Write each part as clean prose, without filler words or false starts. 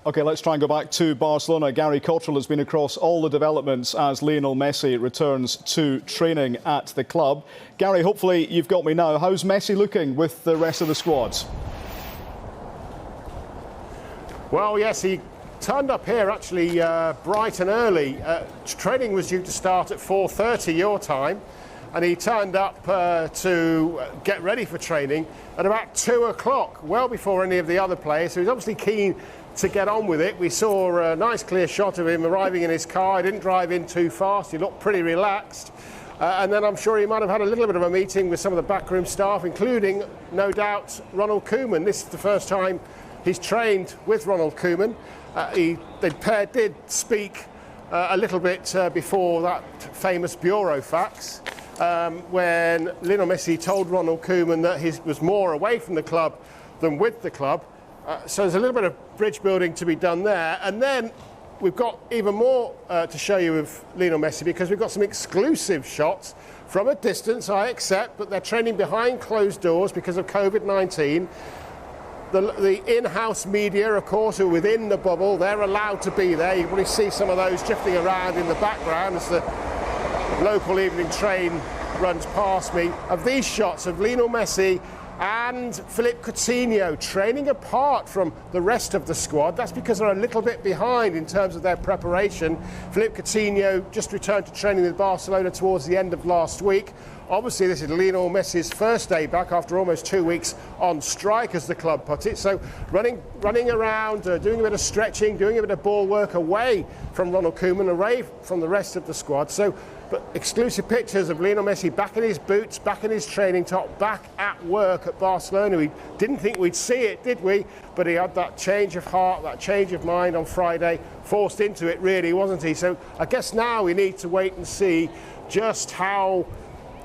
OK, let's try and go back to Barcelona. Gary Cotterill has been across all the developments as Lionel Messi returns to training at the club. Gary, hopefully you've got me now. How's Messi looking with the rest of the squad? Well, yes, he turned up here actually bright and early. Training was due to start at 4:30 your time, and he turned up to get ready for training at about 2 o'clock, well before any of the other players. So he's obviously keen to get on with it. We saw a nice clear shot of him arriving in his car. He didn't drive in too fast. He looked pretty relaxed. And then I'm sure he might have had a little bit of a meeting with some of the backroom staff, including, no doubt, Ronald Koeman. This is the first time he's trained with Ronald Koeman. The pair did speak a little bit before that famous bureau fax, when Lionel Messi told Ronald Koeman that he was more away from the club than with the club. So there's a little bit of bridge building to be done there. And then we've got even more to show you of Lionel Messi, because we've got some exclusive shots from a distance, I accept, but they're training behind closed doors because of COVID-19. The in-house media, of course, who are within the bubble, they're allowed to be there. You can probably see some of those drifting around in the background as the local evening train runs past me, of these shots of Lionel Messi and Philippe Coutinho training apart from the rest of the squad. That's because they're a little bit behind in terms of their preparation. Philippe Coutinho just returned to training with Barcelona towards the end of last week. Obviously, this is Lionel Messi's first day back after almost 2 weeks on strike, as the club put it. So running around, doing a bit of stretching, doing a bit of ball work away from Ronald Koeman, away from the rest of the squad. So, but exclusive pictures of Lionel Messi back in his boots, back in his training top, back at work at Barcelona. We didn't think we'd see it, did we? But he had that change of heart, that change of mind on Friday, forced into it really, wasn't he? So I guess now we need to wait and see just how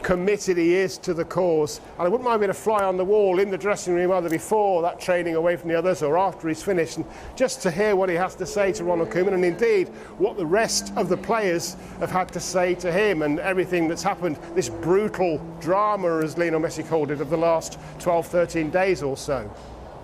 committed he is to the cause. And I wouldn't mind being a fly on the wall in the dressing room, either before that training away from the others or after he's finished, and just to hear what he has to say to Ronald Koeman, and indeed what the rest of the players have had to say to him, and everything that's happened, this brutal drama, as Lionel Messi called it, of the last 12, 13 days or so.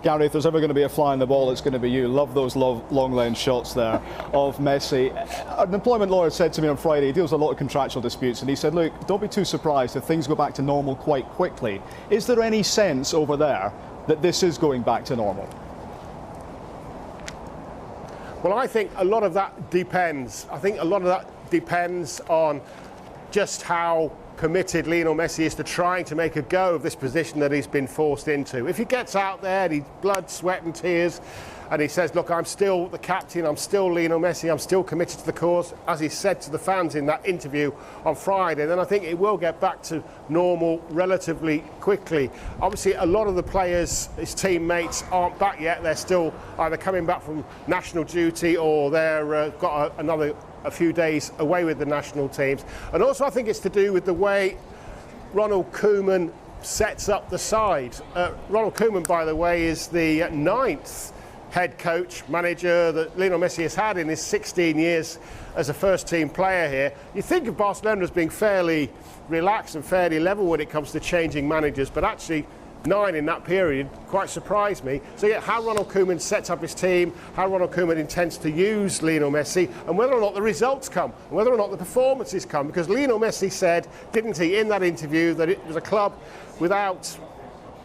Gary, if there's ever going to be a fly on the ball, it's going to be you. Love those long lane shots there of Messi. An employment lawyer said to me on Friday, he deals with a lot of contractual disputes, and he said, look, don't be too surprised if things go back to normal quite quickly. Is there any sense over there that this is going back to normal? Well, I think a lot of that depends. I think a lot of that depends on just how committed Lionel Messi is to trying to make a go of this position that he's been forced into. If he gets out there and he's blood, sweat and tears, and he says, look, I'm still the captain, I'm still Lionel Messi, I'm still committed to the cause, as he said to the fans in that interview on Friday, then I think it will get back to normal relatively quickly. Obviously, a lot of the players, his teammates, aren't back yet. They're still either coming back from national duty, or they're got a few days away with the national teams. And also I think it's to do with the way Ronald Koeman sets up the side. Ronald Koeman, by the way, is the 9th head coach, manager that Lionel Messi has had in his 16 years as a first team player here. You think of Barcelona as being fairly relaxed and fairly level when it comes to changing managers, but actually 9 in that period quite surprised me. So yeah, how Ronald Koeman sets up his team, how Ronald Koeman intends to use Lionel Messi, and whether or not the results come, and whether or not the performances come. Because Lionel Messi said, didn't he, in that interview, that it was a club without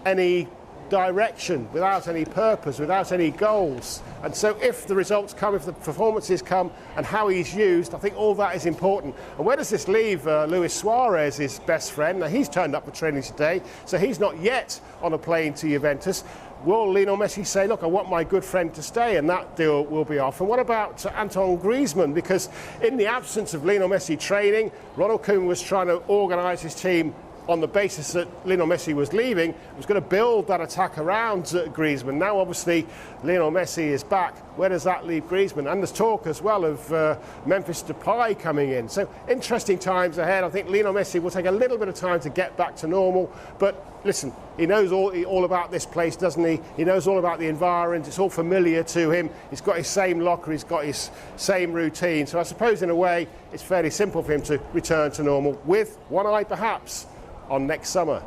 any direction, without any purpose, without any goals. And so if the results come, if the performances come, and how he's used, I think all that is important. And where does this leave Luis Suarez, his best friend? Now, he's turned up for training today, so he's not yet on a plane to Juventus. Will Lionel Messi say, look, I want my good friend to stay, and that deal will be off? And what about Antoine Griezmann? Because in the absence of Lionel Messi training, Ronald Koeman was trying to organise his team on the basis that Lionel Messi was leaving, was going to build that attack around Griezmann. Now, obviously, Lionel Messi is back. Where does that leave Griezmann? And there's talk as well of Memphis Depay coming in. So, interesting times ahead. I think Lionel Messi will take a little bit of time to get back to normal. But listen, he knows all about this place, doesn't he? He knows all about the environment. It's all familiar to him. He's got his same locker. He's got his same routine. So I suppose, in a way, it's fairly simple for him to return to normal, with one eye, perhaps, on next summer.